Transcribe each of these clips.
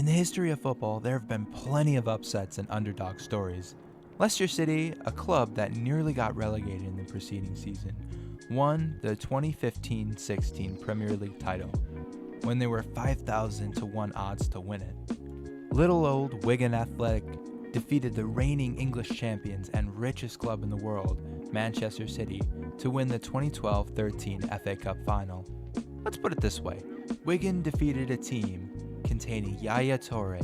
In the history of football, there have been plenty of upsets and underdog stories. Leicester City, a club that nearly got relegated in the preceding season, won the 2015-16 Premier League title when they were 5,000 to 1 odds to win it. Little old Wigan Athletic defeated the reigning English champions and richest club in the world, Manchester City, to win the 2012-13 FA Cup final. Let's put it this way. Wigan defeated a team containing Yaya Toure,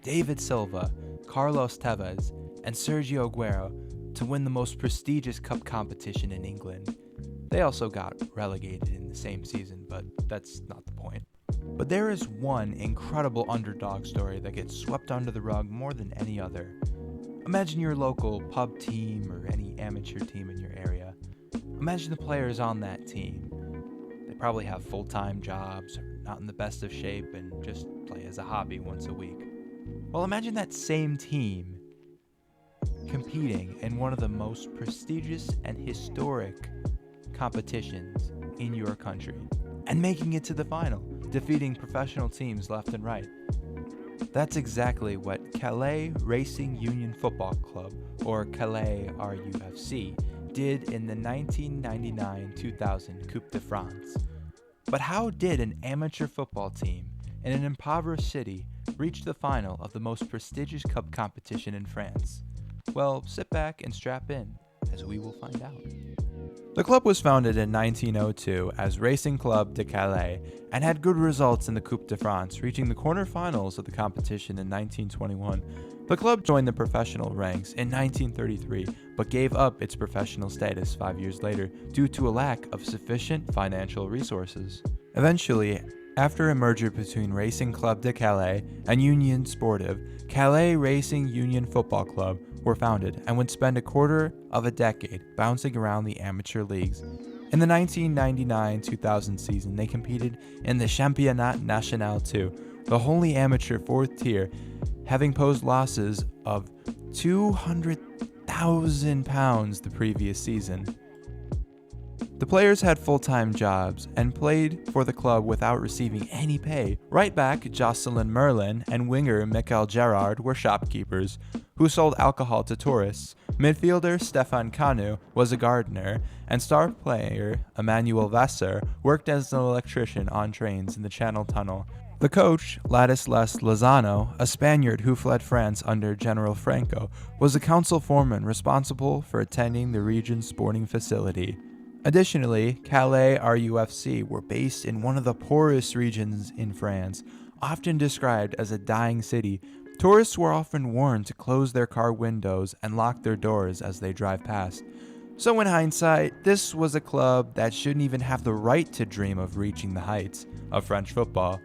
David Silva, Carlos Tevez, and Sergio Aguero to win the most prestigious cup competition in England. They also got relegated in the same season, but that's not the point. But there is one incredible underdog story that gets swept under the rug more than any other. Imagine your local pub team or any amateur team in your area. Imagine the players on that team. They probably have full-time jobs, are not in the best of shape, and just play as a hobby once a week. Well, imagine that same team competing in one of the most prestigious and historic competitions in your country and making it to the final, defeating professional teams left and right. That's exactly what Calais Racing Union Football Club, or Calais RUFC, did in the 1999-2000 Coupe de France. But how did an amateur football team in an impoverished city reach the final of the most prestigious cup competition in France? Well, sit back and strap in, as we will find out. The club was founded in 1902 as Racing Club de Calais and had good results in the Coupe de France, reaching the quarterfinals of the competition in 1921. The club joined the professional ranks in 1933, but gave up its professional status 5 years later due to a lack of sufficient financial resources. Eventually, after a merger between Racing Club de Calais and Union Sportive, Calais Racing Union Football Club were founded and would spend a quarter of a decade bouncing around the amateur leagues. In the 1999-2000 season, they competed in the Championnat National 2, the wholly amateur fourth tier, having posed losses of £200,000 the previous season. The players had full-time jobs and played for the club without receiving any pay. Right back Jocelyn Merlin and winger Michael Gerard were shopkeepers who sold alcohol to tourists. Midfielder Stefan Kanu was a gardener, and star player Emmanuel Vasseur worked as an electrician on trains in the Channel Tunnel. The coach, Ladislas Lozano, a Spaniard who fled France under General Franco, was a council foreman responsible for attending the region's sporting facility. Additionally, Calais RUFC were based in one of the poorest regions in France, often described as a dying city. Tourists were often warned to close their car windows and lock their doors as they drive past. So in hindsight, this was a club that shouldn't even have the right to dream of reaching the heights of French football.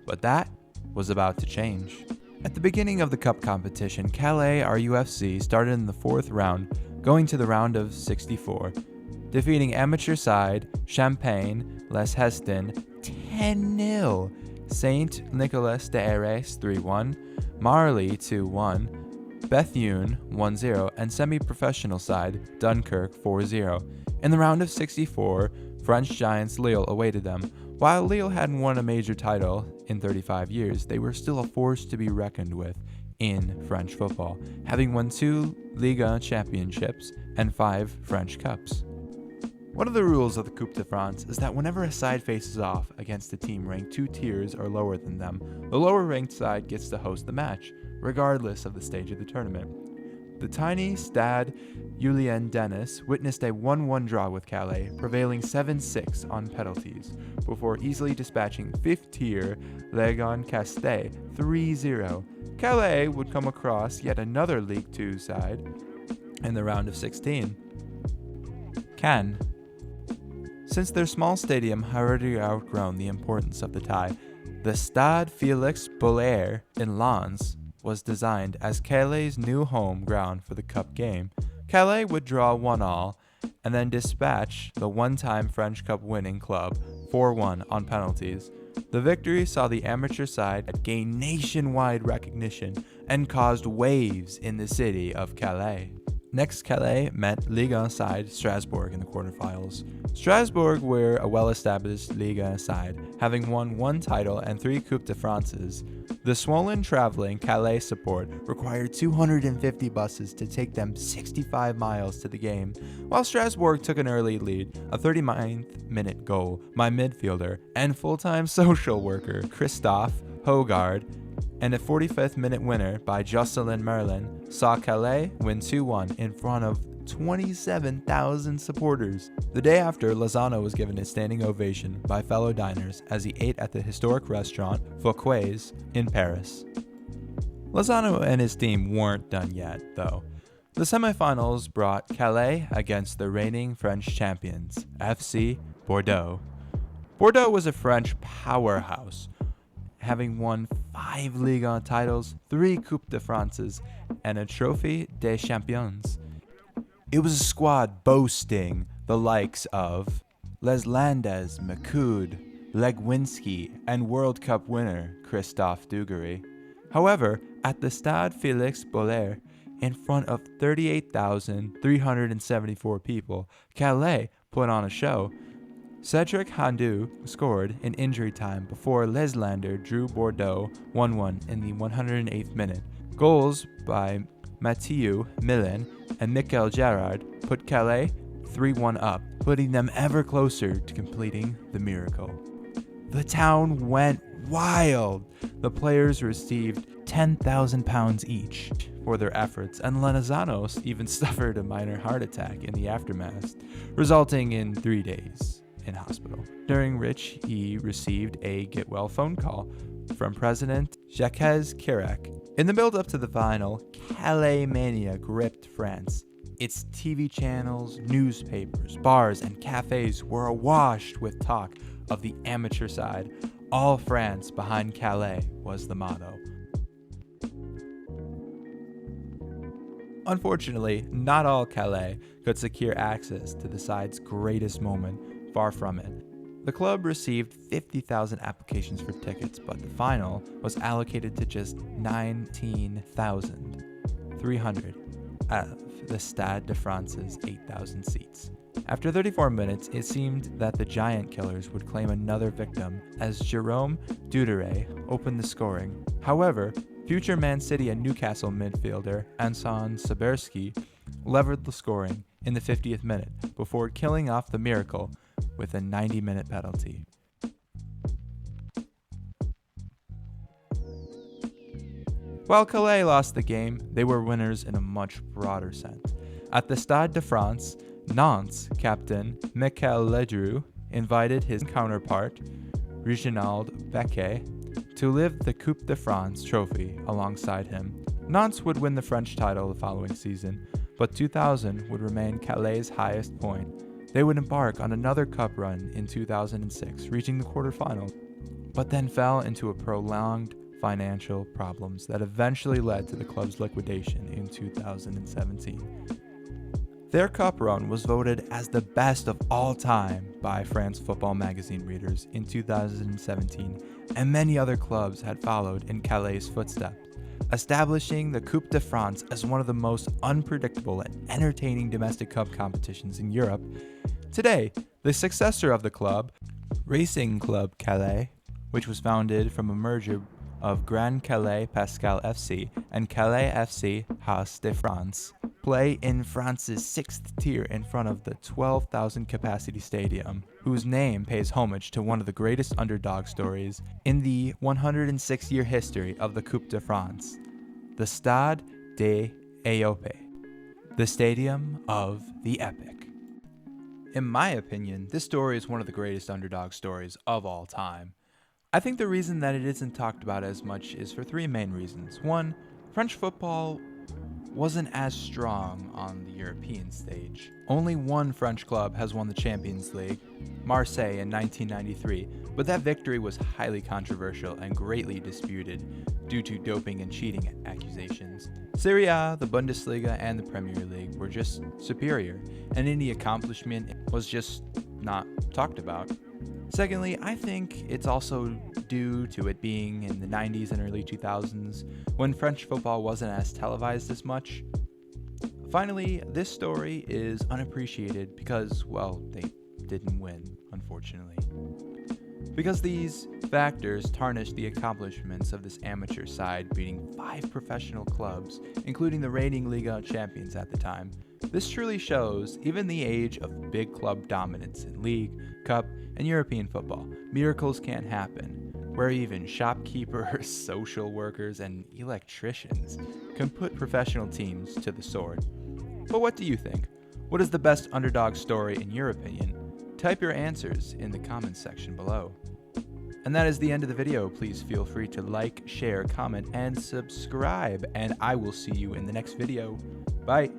But that was about to change. At the beginning of the cup competition, Calais RUFC started in the fourth round, going to the round of 64. Defeating amateur side Champagne Les Heston 10-0, Saint Nicolas de Arès 3-1, Marly 2-1, Bethune 1-0, and semi-professional side Dunkirk 4-0. In the round of 64, French giants Lille awaited them. While Lille hadn't won a major title in 35 years, they were still a force to be reckoned with in French football, having won 2 Ligue championships and 5 French Cups. One of the rules of the Coupe de France is that whenever a side faces off against a team ranked 2 tiers or lower than them, the lower ranked side gets to host the match, regardless of the stage of the tournament. The tiny Stade Julien Denis witnessed a 1-1 draw with Calais, prevailing 7-6 on penalties, before easily dispatching 5th tier Legon Castet 3-0. Calais would come across yet another League 2 side in the round of 16. Cannes. Since their small stadium had already outgrown the importance of the tie, the Stade Félix Boulanger in Lens was designed as Calais' new home ground for the cup game. Calais would draw 1-1 and then dispatch the one-time French Cup winning club 4-1 on penalties. The victory saw the amateur side gain nationwide recognition and caused waves in the city of Calais. Next, Calais met Ligue 1 side Strasbourg in the quarterfinals. Strasbourg were a well-established Ligue 1 side, having won 1 title and 3 Coupe de France's. The swollen traveling Calais support required 250 buses to take them 65 miles to the game, while Strasbourg took an early lead, a 39th-minute goal by midfielder and full-time social worker Christophe Hogard, and a 45th-minute winner by Jocelyn Merlin saw Calais win 2-1 in front of 27,000 supporters. The day after, Lozano was given a standing ovation by fellow diners as he ate at the historic restaurant Fouquet's in Paris. Lozano and his team weren't done yet, though. The semifinals brought Calais against the reigning French champions, FC Bordeaux. Bordeaux was a French powerhouse, having won 5 Ligue 1 titles, 3 Coupe de France, and a Trophée des Champions. It was a squad boasting the likes of Les Landes, McCood, Legwinski, and World Cup winner Christophe Dugarry. However, at the Stade Félix Bollaert, in front of 38,374 people, Calais put on a show. Cedric Handu scored in injury time before Leslander drew Bordeaux 1-1 in the 108th minute. Goals by Mathieu Millin and Michael Gerard put Calais 3-1 up, putting them ever closer to completing the miracle. The town went wild. The players received £10,000 each for their efforts, and Lozano even suffered a minor heart attack in the aftermath, resulting in 3 days in hospital, during which he received a get-well phone call from President Jacques Chirac. In the build-up to the final, Calais mania gripped France. Its TV channels, newspapers, bars, and cafes were awash with talk of the amateur side. All France behind Calais was the motto. Unfortunately, not all Calais could secure access to the side's greatest moment, far from it. The club received 50,000 applications for tickets, but the final was allocated to just 19,300 of the Stade de France's 8,000 seats. After 34 minutes, it seemed that the Giant Killers would claim another victim as Jérôme Duduret opened the scoring. However, future Man City and Newcastle midfielder Anson Saberski levered the scoring in the 50th minute before killing off the miracle with a 90-minute penalty. While Calais lost the game, they were winners in a much broader sense. At the Stade de France, Nantes captain Michael Ledru invited his counterpart, Reginald Becquet, to lift the Coupe de France trophy alongside him. Nantes would win the French title the following season, but 2000 would remain Calais' highest point. They would embark on another cup run in 2006, reaching the quarterfinals, but then fell into a prolonged financial problems that eventually led to the club's liquidation in 2017. Their cup run was voted as the best of all time by France Football magazine readers in 2017, and many other clubs had followed in Calais' footsteps, establishing the Coupe de France as one of the most unpredictable and entertaining domestic cup competitions in Europe. Today, the successor of the club, Racing Club Calais, which was founded from a merger of Grand Calais Pascal FC and Calais FC Haas de France, play in France's 6th tier in front of the 12,000 capacity stadium, whose name pays homage to one of the greatest underdog stories in the 106-year history of the Coupe de France, the Stade des Éopes, the Stadium of the Epic. In my opinion, this story is one of the greatest underdog stories of all time. I think the reason that it isn't talked about as much is for 3 main reasons. 1, French football wasn't as strong on the European stage. Only one French club has won the Champions League, Marseille in 1993, but that victory was highly controversial and greatly disputed due to doping and cheating accusations. Serie A, the Bundesliga, and the Premier League were just superior, and any accomplishment was just not talked about. Secondly, I think it's also due to it being in the 90s and early 2000s, when French football wasn't as televised as much. Finally, this story is unappreciated because, well, they didn't win, unfortunately. Because these factors tarnish the accomplishments of this amateur side, beating 5 professional clubs, including the reigning Liga champions at the time. This truly shows, even in the age of big club dominance in league, cup, and European football, miracles can happen, where even shopkeepers, social workers, and electricians can put professional teams to the sword. But what do you think? What is the best underdog story in your opinion? Type your answers in the comments section below. And that is the end of the video. Please feel free to like, share, comment, and subscribe, and I will see you in the next video. Bye!